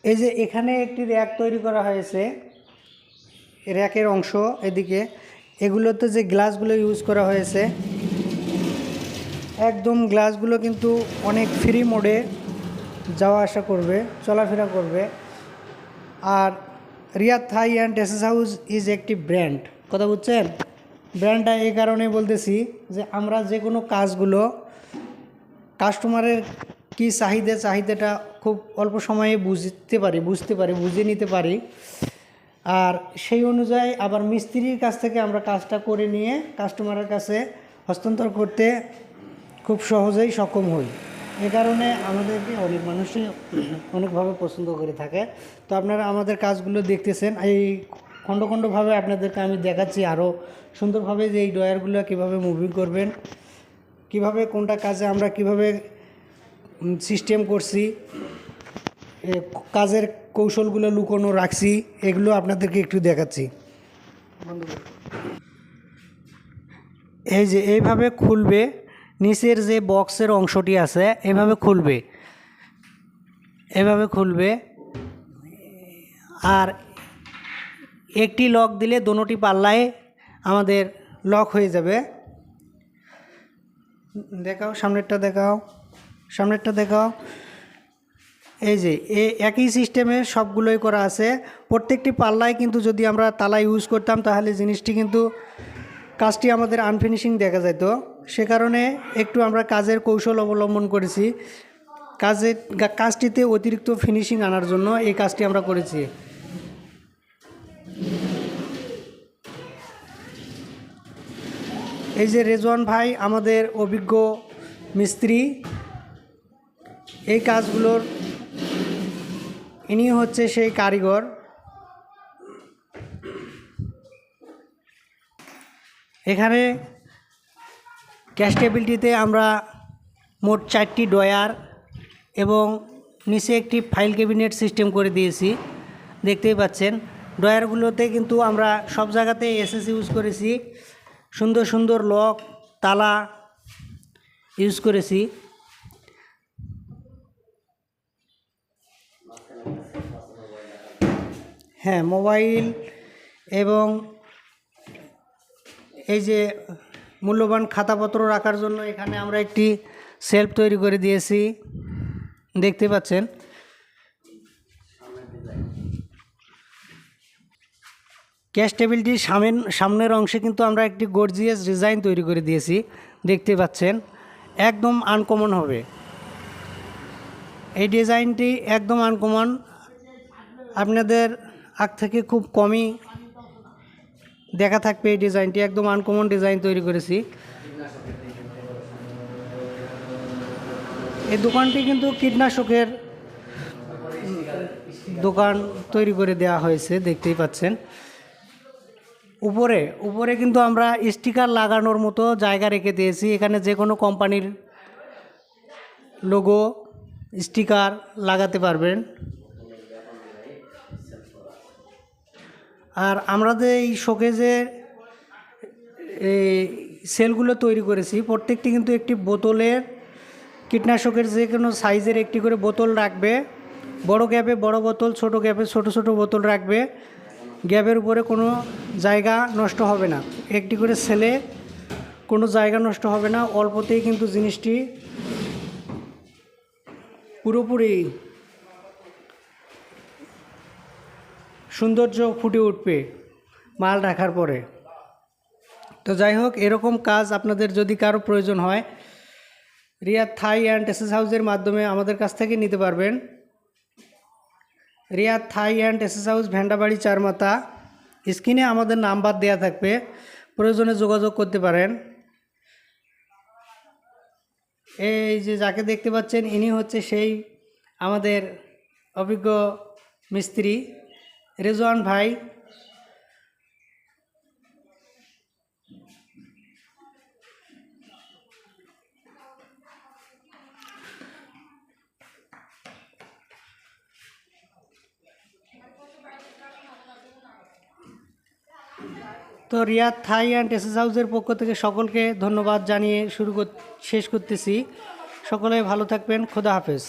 এই যে এখানে একটি র্যাক তৈরি করা হয়েছে, র্যাকের অংশ এদিকে, এগুলোতে যে গ্লাসগুলো ইউজ করা হয়েছে, একদম গ্লাসগুলো কিন্তু অনেক ফ্রি মোডে যাওয়া আসা করবে, চলাফেরা করবে। আর Riyad Thai and SS house is একটি ব্র্যান্ড, কথা বুঝছেন? ব্র্যান্ডটা এই কারণে বলতেছি যে আমরা যে কোনো কাজগুলো কাস্টমারের কি চাহিদাটা খুব অল্প সময়ে বুঝতে পারি, বুঝে নিতে পারি। আর সেই অনুযায়ী আবার মিস্ত্রির কাছ থেকে আমরা কাজটা করে নিয়ে কাস্টমারের কাছে হস্তান্তর করতে খুব সহজেই সক্ষম হই। এ কারণে আমাদেরকে অনেক মানুষই অনেকভাবে পছন্দ করে থাকে। তো আপনারা আমাদের কাজগুলো দেখতেছেন, এই খণ্ডভাবে আপনাদেরকে আমি দেখাচ্ছি আরও সুন্দরভাবে যে এই ড্রয়ারগুলো কীভাবে মুভিং করবেন, কিভাবে কোনটা কাজে আমরা কিভাবে সিস্টেম করছি, কাজের কৌশলগুলো লুকোনো রাখছি, এগুলো আপনাদেরকে একটু দেখাচ্ছি। এই যে এইভাবে খুলবে, নিচের যে বক্সের অংশটি আছে এভাবে খুলবে, আর একটি লক দিলে দোনোটি পাল্লায় আমাদের লক হয়ে যাবে। দেখাও, সামনেরটা দেখাও। এই যে একই সিস্টেমে সবগুলোই করা আছে। প্রত্যেকটি পাল্লায় কিন্তু যদি আমরা তালা ইউজ করতাম তাহলে জিনিসটি কিন্তু কাজটি আমাদের আনফিনিশিং দেখা যেত। সে কারণে একটু আমরা কাজের কৌশল অবলম্বন করেছি, কাজটিতে অতিরিক্ত ফিনিশিং আনার জন্য এই কাজটি আমরা করেছি। এই যে রেজওয়ান ভাই আমাদের অভিজ্ঞ মিস্ত্রি, এই কাজগুলোর ইনি হচ্ছে সেই কারিগর। এখানে গ্যাস টেবিলটিতে আমরা মোট 4টি ড্রয়ার এবং নিচে একটি ফাইল ক্যাবিনেট সিস্টেম করে দিয়েছি, দেখতেই পাচ্ছেন। ড্রয়ারগুলোতে কিন্তু আমরা সব জায়গাতে এসএস ইউজ করেছি, সুন্দর লক তালা ইউজ করেছি। হ্যাঁ, মোবাইল এবং এই যে মূল্যবান খাতাপত্র রাখার জন্য এখানে আমরা একটি সেলফ তৈরি করে দিয়েছি, দেখতে পাচ্ছেন। গ্যাস টেবিলটির সামনের অংশে কিন্তু আমরা একটি গর্জিয়াস ডিজাইন তৈরি করে দিয়েছি, দেখতে পাচ্ছেন। একদম আনকমন হবে এই ডিজাইনটি, একদম আনকমন। আপনাদের আগ থেকে খুব কমই দেখা থাকবে এই ডিজাইনটি, একদম আনকমন ডিজাইন তৈরি করেছি। এই দোকানটি কিন্তু কীটনাশকের দোকান তৈরি করে দেওয়া হয়েছে, দেখতেই পাচ্ছেন। উপরে কিন্তু আমরা স্টিকার লাগানোর মতো জায়গা রেখে দিয়েছি, এখানে যে কোনো কোম্পানির লোগো স্টিকার লাগাতে পারবেন। আর আমরা যে এই শোকেজের এই সেলগুলো তৈরি করেছি, প্রত্যেকটি কিন্তু একটি বোতলের, কীটনাশকের যে কোনো সাইজের একটি করে বোতল রাখবে। বড় গ্যাপে বড় বোতল, ছোট গ্যাপে ছোট বোতল রাখবে। গ্যাপের উপরে কোনো জায়গা নষ্ট হবে না, একটি করে সেলে কোনো জায়গা নষ্ট হবে না। অল্পতেই কিন্তু জিনিসটি পুরোপুরি সৌন্দর্য ফুটে উঠবে মাল রাখার পরে। তো যাই হোক, এরকম কাজ আপনাদের যদি কারো প্রয়োজন হয়, রিয়াদ থাই অ্যান্ড এসএস হাউসের মাধ্যমে আমাদের কাছ থেকে নিতে পারবেন। Riyad Thai and SS house, Vendabari, Charmatha. স্ক্রিনে আমাদের নাম্বার দেয়া থাকবে, প্রয়োজনে যোগাযোগ করতে পারেন। এই যে যাকে দেখতে পাচ্ছেন, ইনি হচ্ছে সেই আমাদের অভিজ্ঞ মিস্ত্রি রেজওয়ান ভাই। তো রিয়াদ থাই অ্যান্ড এসএস হাউসের পক্ষ থেকে সকলকে ধন্যবাদ জানিয়ে শেষ করতেছি। সকলে ভালো থাকবেন, খোদা হাফেজ।